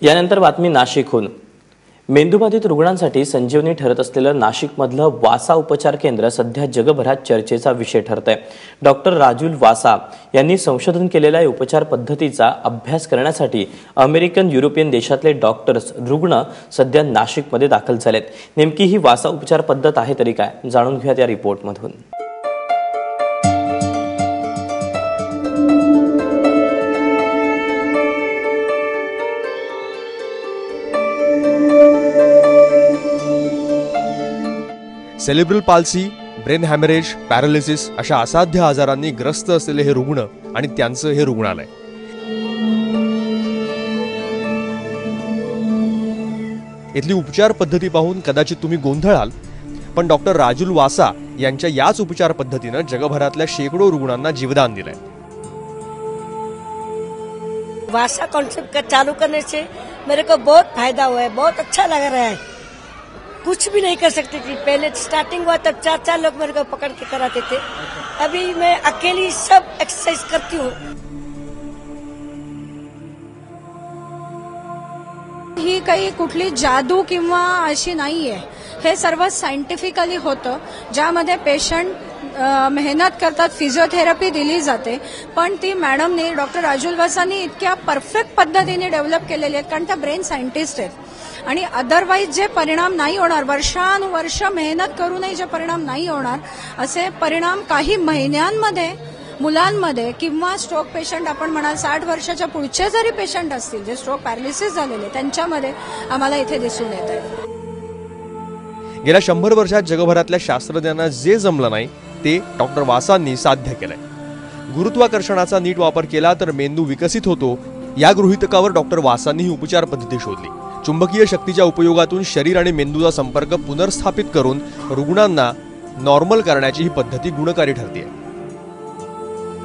यानंतर बातमी नाशिकहून। मेंदूबाधित रुग्णांसाठी संजीवनी ठरत असलेलं नाशिकमधलं वासा उपचार केंद्र सध्या जगभरात चर्चेचा विषय ठरतंय। डॉक्टर राजुल वासा यांनी संशोधन केलेल्या उपचार पद्धतीचा अभ्यास करण्यासाठी अमेरिकन युरोपियन देशातले डॉक्टर्स रुग्ण सध्या नाशिकमध्ये दाखल झालेत। नेमकी ही वासा उपचार पद्धत आहे तरी काय, जाणून घेऊयात या रिपोर्टमधून। Cerebral palsy, brain haemorrhage, paralysis अशा असाध्य आजारांनी ग्रस्त असलेले हे रुग्ण आणि त्यांचं हे रुग्णालय। इथली उपचार पद्धती पाहून कदाचित तुम्ही गोंधळाल, पण डॉक्टर राजुल वासा यांच्या याच उपचार पद्धतीनं जगभरातल्या शेकडो रुग्णांना जीवदान दिलंय। वासा कॉन्सेप्ट चालू करने से मेरे को बहुत फायदा हुआ है, बहुत अच्छा लग रहा है। कुछ भी नहीं कर सकती थी, पहले स्टार्टिंग हुआ तब 4-4 लोग मेरे को पकड़ के कराते थे, अभी मैं अकेली सब एक्सरसाइज करती हूँ। ही काही कुठली जादू किंवा अशी नाहीये, हे सर्व सायंटिफिकली होतं, ज्यामध्ये पेशंट मेहनत करतात, फिजिओथेरपी दिली जाते, पण ती मॅडमने डॉक्टर राजुल वासांनी इतक्या परफेक्ट पद्धतीने डेव्हलप केलेली आहेत, कारण त्या ब्रेन सायंटिस्ट आहेत। आणि अदरवाईज जे परिणाम नाही होणार, वर्षानुवर्ष मेहनत करूनही जे परिणाम नाही होणार, असे परिणाम काही महिन्यांमध्ये मुलांमध्ये किंवा स्ट्रोक पेशंट आपण म्हणाल 60 वर्षाच्या पुढचे जरी पेशंट असतील जे स्ट्रोक पॅरालिसिस झालेले, त्यांच्यामध्ये आम्हाला इथे दिसून येत आहे। गेल्या 100 वर्षात जगभरातल्या शास्त्रज्ञांना जे जमलं नाही ते डॉक्टर वासांनी साध्य केलंय। गुरुत्वाकर्षणाचा नीट वापर केला तर मेंदू विकसित होतो, या गृहीतकावर डॉक्टर वासांनी ही उपचार पद्धती शोधली। चुंबकीय शक्तीच्या उपयोगातून शरीर आणि मेंदूचा संपर्क पुनर्स्थापित करून रुग्णांना नॉर्मल करण्याची ही पद्धती गुणकारी ठरते।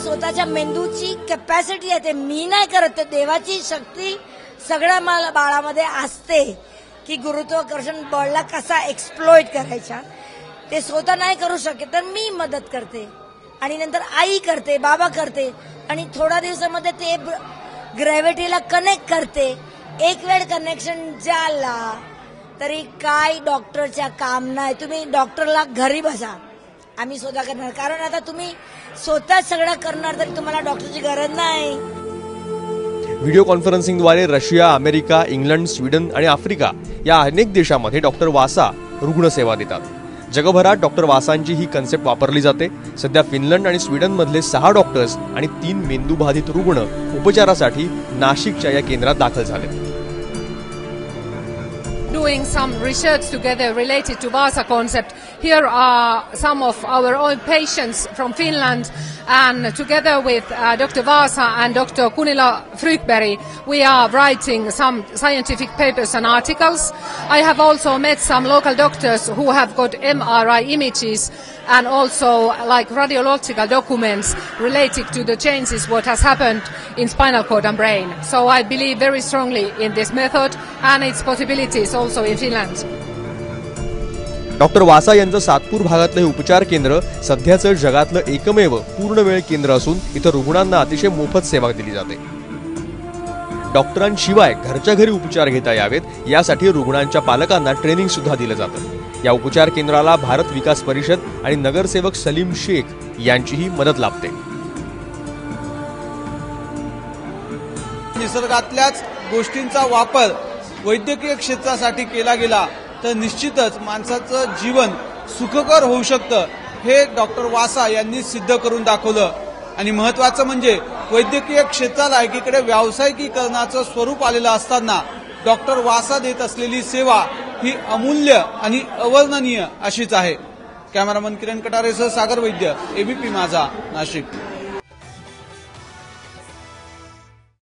स्वतःच्या मेंदूची कॅपॅसिटी आहे, ते मी नाही करत, देवाची शक्ती सगळ्या बाळामध्ये असते की गुरुत्वाकर्षण बळला कसा एक्सप्लॉइट करायचा, ते स्वतः नाही करू शकत तर मी मदत करते आणि नंतर आई करते, बाबा करते आणि थोड्या दिवसामध्ये ते ग्रॅव्हिटीला कनेक्ट करते। एक वेळ कनेक्शन झाला तरी काय डॉक्टरच्या काम नाही, तुम्ही डॉक्टरला घरी बसा, आम्ही स्वतः करणार, कारण आता तुम्ही स्वतः सगळं करणार तरी तुम्हाला डॉक्टरची गरज नाही। व्हिडिओ कॉन्फरन्सिंगद्वारे रशिया, अमेरिका, इंग्लंड, स्वीडन आणि आफ्रिका या अनेक देशांमध्ये डॉक्टर वासा रुग्णसेवा देतात। जगभरात डॉक्टर वासांची ही कन्सेप्ट वापरली जाते। सध्या फिनलंड आणि स्वीडनमधले 6 डॉक्टर्स आणि 3 मेंदूबाधित रुग्ण उपचारासाठी नाशिकच्या या केंद्रात दाखल झाले। Doing some research together related to Vasa concept. Here are some of our own patients from Finland, and together with Dr. Vasa and Dr. Kunila Frykberg, we are writing some scientific papers and articles. I have also met some local doctors who have got MRI images and also like radiological documents related to the changes what has happened in spinal cord and brain. So I believe very strongly in this method and its possibilities also in Finland. Doctor Vasa यांचं सातपूर भागातलं हे उपचार केंद्र सध्याचं जगातलं एकमेव पूर्णवेळ केंद्र असून इथं रुग्णांना अतिशय मोफत सेवा दिली जाते। डॉक्टरांशिवाय घरच्या घरी उपचार घेता यावेत यासाठी रुग्णांच्या पालकांना ट्रेनिंग सुद्धा दिलं जातं। या उपचार केंद्राला भारत विकास परिषद आणि नगरसेवक सलीम शेख यांचीही मदत लाभते। निसर्गातल्याच गोष्टींचा वापर वैद्यकीय क्षेत्रासाठी केला गेला तर निश्चितच माणसाचं जीवन सुखकर होऊ शकतं, हे डॉक्टर वासा यांनी सिद्ध करून दाखवलं। आणि महत्त्वाचं म्हणजे वैद्यकीय क्षेत्राला एकीकडे व्यावसायिकीकरणाचं स्वरूप आलेलं असताना डॉक्टर वासा देत असलेली सेवा ही अमूल्य आणि अवर्णनीय अशीच आहे। कॅमेरामन किरण कटारेसह सागर वैद्य, एबीपी माझा, नाशिक।